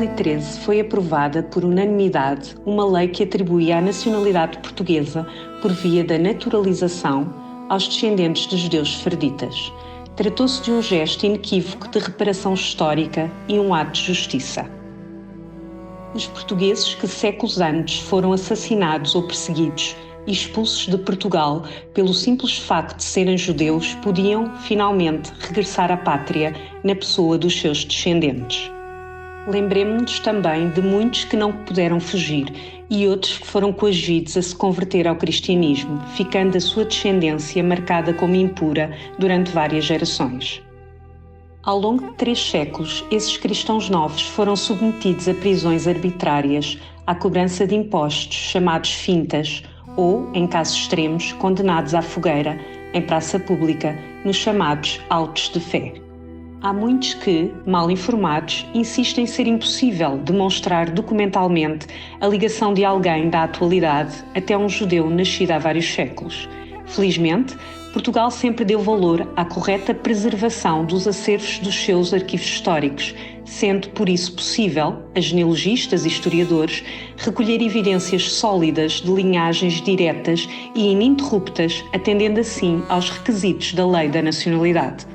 2013 foi aprovada por unanimidade uma lei que atribuía a nacionalidade portuguesa por via da naturalização aos descendentes de judeus sefarditas. Tratou-se de um gesto inequívoco de reparação histórica e um ato de justiça. Os portugueses que séculos antes foram assassinados ou perseguidos e expulsos de Portugal pelo simples facto de serem judeus podiam, finalmente, regressar à pátria na pessoa dos seus descendentes. Lembremos-nos também de muitos que não puderam fugir e outros que foram coagidos a se converter ao cristianismo, ficando a sua descendência marcada como impura durante várias gerações. Ao longo de 3 séculos, esses cristãos novos foram submetidos a prisões arbitrárias, à cobrança de impostos, chamados fintas, ou, em casos extremos, condenados à fogueira, em praça pública, nos chamados autos de fé. Há muitos que, mal informados, insistem ser impossível demonstrar documentalmente a ligação de alguém da atualidade até um judeu nascido há vários séculos. Felizmente, Portugal sempre deu valor à correta preservação dos acervos dos seus arquivos históricos, sendo por isso possível a genealogistas e historiadores recolher evidências sólidas de linhagens diretas e ininterruptas, atendendo assim aos requisitos da Lei da Nacionalidade.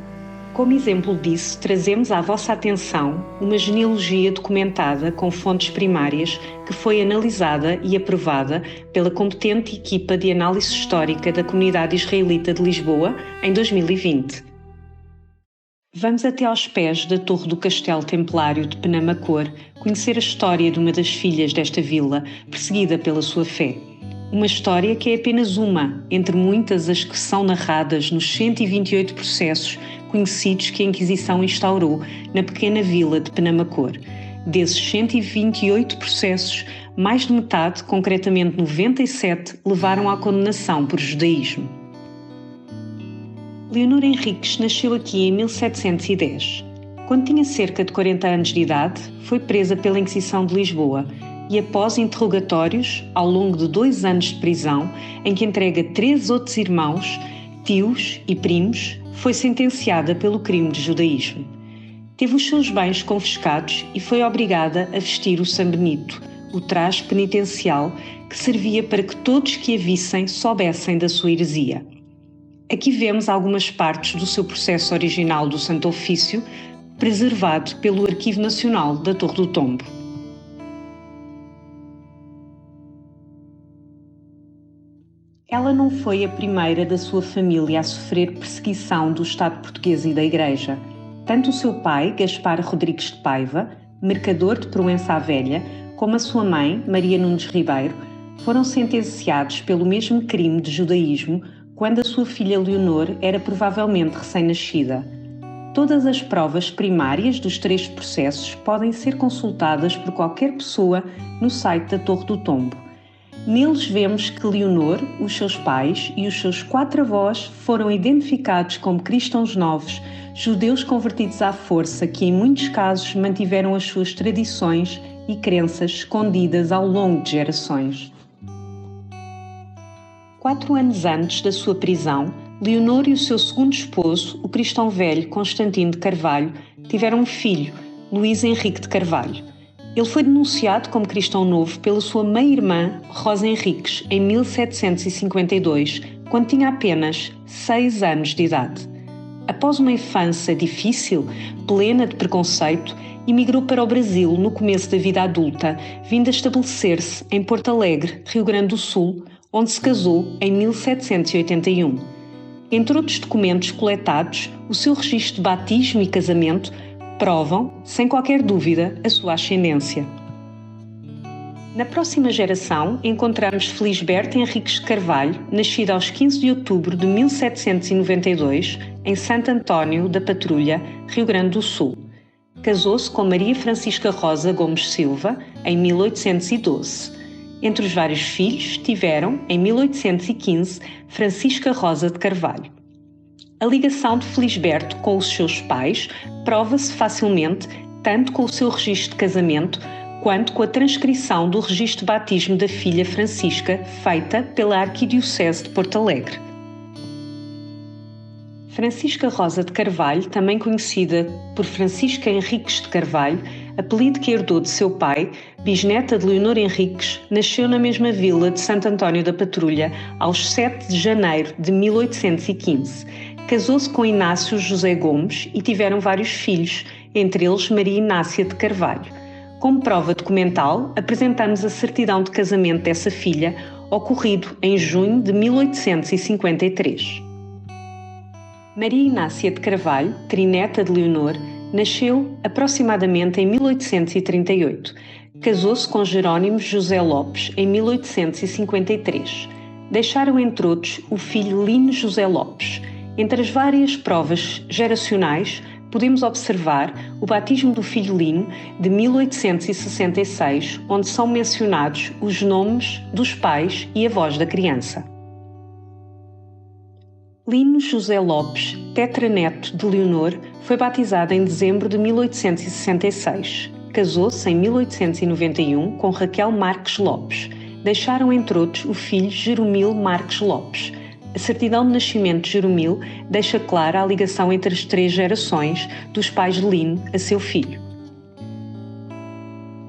Como exemplo disso, trazemos à vossa atenção uma genealogia documentada com fontes primárias que foi analisada e aprovada pela competente equipa de análise histórica da Comunidade Israelita de Lisboa em 2020. Vamos até aos pés da Torre do Castelo Templário de Penamacor conhecer a história de uma das filhas desta vila, perseguida pela sua fé. Uma história que é apenas uma, entre muitas as que são narradas nos 128 processos conhecidos que a Inquisição instaurou na pequena vila de Penamacor. Desses 128 processos, mais de metade, concretamente 97, levaram à condenação por judaísmo. Leonor Henriques nasceu aqui em 1710. Quando tinha cerca de 40 anos de idade, foi presa pela Inquisição de Lisboa e, após interrogatórios, ao longo de 2 anos de prisão, em que entrega 3 outros irmãos, tios e primos, foi sentenciada pelo crime de judaísmo. Teve os seus bens confiscados e foi obrigada a vestir o sambenito, o traje penitencial que servia para que todos que a vissem soubessem da sua heresia. Aqui vemos algumas partes do seu processo original do Santo Ofício, preservado pelo Arquivo Nacional da Torre do Tombo. Ela não foi a primeira da sua família a sofrer perseguição do Estado português e da Igreja. Tanto o seu pai, Gaspar Rodrigues de Paiva, mercador de Proença à Velha, como a sua mãe, Maria Nunes Ribeiro, foram sentenciados pelo mesmo crime de judaísmo quando a sua filha Leonor era provavelmente recém-nascida. Todas as provas primárias dos 3 processos podem ser consultadas por qualquer pessoa no site da Torre do Tombo. Neles vemos que Leonor, os seus pais e os seus 4 avós foram identificados como cristãos novos, judeus convertidos à força que em muitos casos mantiveram as suas tradições e crenças escondidas ao longo de gerações. 4 anos antes da sua prisão, Leonor e o seu segundo esposo, o cristão velho Constantino de Carvalho, tiveram um filho, Luís Henrique de Carvalho. Ele foi denunciado como cristão novo pela sua meia-irmã, Rosa Henriques, em 1752, quando tinha apenas 6 anos de idade. Após uma infância difícil, plena de preconceito, emigrou para o Brasil no começo da vida adulta, vindo a estabelecer-se em Porto Alegre, Rio Grande do Sul, onde se casou em 1781. Entre outros documentos coletados, o seu registro de batismo e casamento provam, sem qualquer dúvida, a sua ascendência. Na próxima geração, encontramos Felisberto Henriques de Carvalho, nascido aos 15 de outubro de 1792, em Santo António da Patrulha, Rio Grande do Sul. Casou-se com Maria Francisca Rosa Gomes Silva, em 1812. Entre os vários filhos, tiveram, em 1815, Francisca Rosa de Carvalho. A ligação de Felisberto com os seus pais prova-se facilmente tanto com o seu registro de casamento quanto com a transcrição do registro de batismo da filha Francisca, feita pela Arquidiocese de Porto Alegre. Francisca Rosa de Carvalho, também conhecida por Francisca Henriques de Carvalho, apelido que herdou de seu pai, bisneta de Leonor Henriques, nasceu na mesma vila de Santo António da Patrulha aos 7 de janeiro de 1815. Casou-se com Inácio José Gomes e tiveram vários filhos, entre eles Maria Inácia de Carvalho. Como prova documental, apresentamos a certidão de casamento dessa filha, ocorrido em junho de 1853. Maria Inácia de Carvalho, trineta de Leonor, nasceu aproximadamente em 1838. Casou-se com Jerónimo José Lopes em 1853. Deixaram entre outros o filho Lino José Lopes. Entre as várias provas geracionais, podemos observar o batismo do filho Lino de 1866, onde são mencionados os nomes dos pais e avós da criança. Lino José Lopes, tetraneto de Leonor, foi batizado em dezembro de 1866. Casou-se em 1891 com Raquel Marques Lopes. Deixaram, entre outros, o filho Jeromil Marques Lopes. A certidão de nascimento de Jeromil deixa clara a ligação entre as 3 gerações dos pais de Lino a seu filho.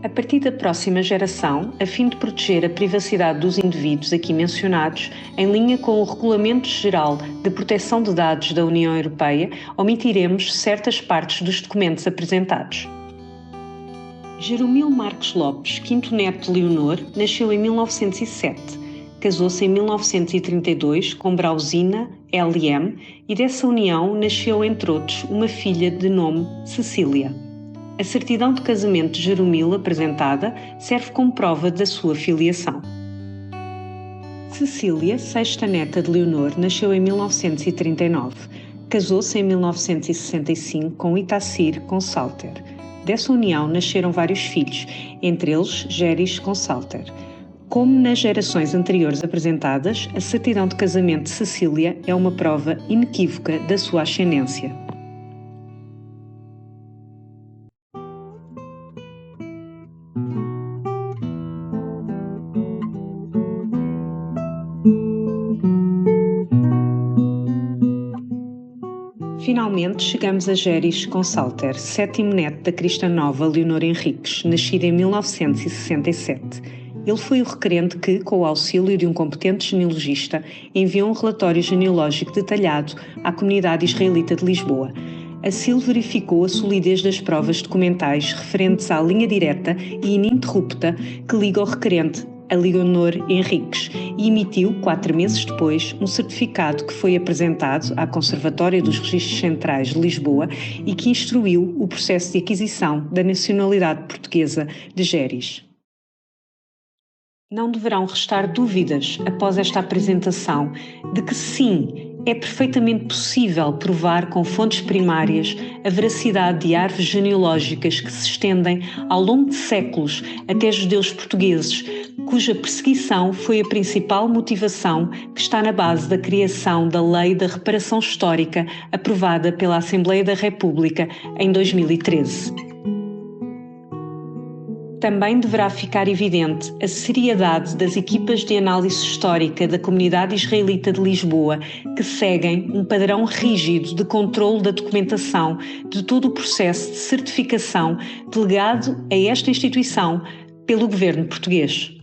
A partir da próxima geração, a fim de proteger a privacidade dos indivíduos aqui mencionados, em linha com o Regulamento Geral de Proteção de Dados da União Europeia, omitiremos certas partes dos documentos apresentados. Jeromil Marques Lopes, quinto neto de Leonor, nasceu em 1907. Casou-se em 1932 com Brausina L.M. e dessa união nasceu, entre outros, uma filha de nome Cecília. A certidão de casamento de Jeromil apresentada serve como prova da sua filiação. Cecília, sexta neta de Leonor, nasceu em 1939. Casou-se em 1965 com Itacir Consalter. Dessa união nasceram vários filhos, entre eles Géris Consalter. Como nas gerações anteriores apresentadas, a certidão de casamento de Cecília é uma prova inequívoca da sua ascendência. Finalmente chegamos a Géris Consalter, sétimo neto da cristã nova Leonor Henriques, nascida em 1967. Ele foi o requerente que, com o auxílio de um competente genealogista, enviou um relatório genealógico detalhado à comunidade israelita de Lisboa. Assim verificou a solidez das provas documentais referentes à linha direta e ininterrupta que liga o requerente a Leonor Henriques e emitiu, 4 meses depois, um certificado que foi apresentado à Conservatória dos Registros Centrais de Lisboa e que instruiu o processo de aquisição da nacionalidade portuguesa de Géris. Não deverão restar dúvidas, após esta apresentação, de que sim, é perfeitamente possível provar com fontes primárias a veracidade de árvores genealógicas que se estendem ao longo de séculos até judeus portugueses, cuja perseguição foi a principal motivação que está na base da criação da Lei da Reparação Histórica, aprovada pela Assembleia da República em 2013. Também deverá ficar evidente a seriedade das equipas de análise histórica da comunidade israelita de Lisboa, que seguem um padrão rígido de controle da documentação de todo o processo de certificação delegado a esta instituição pelo governo português.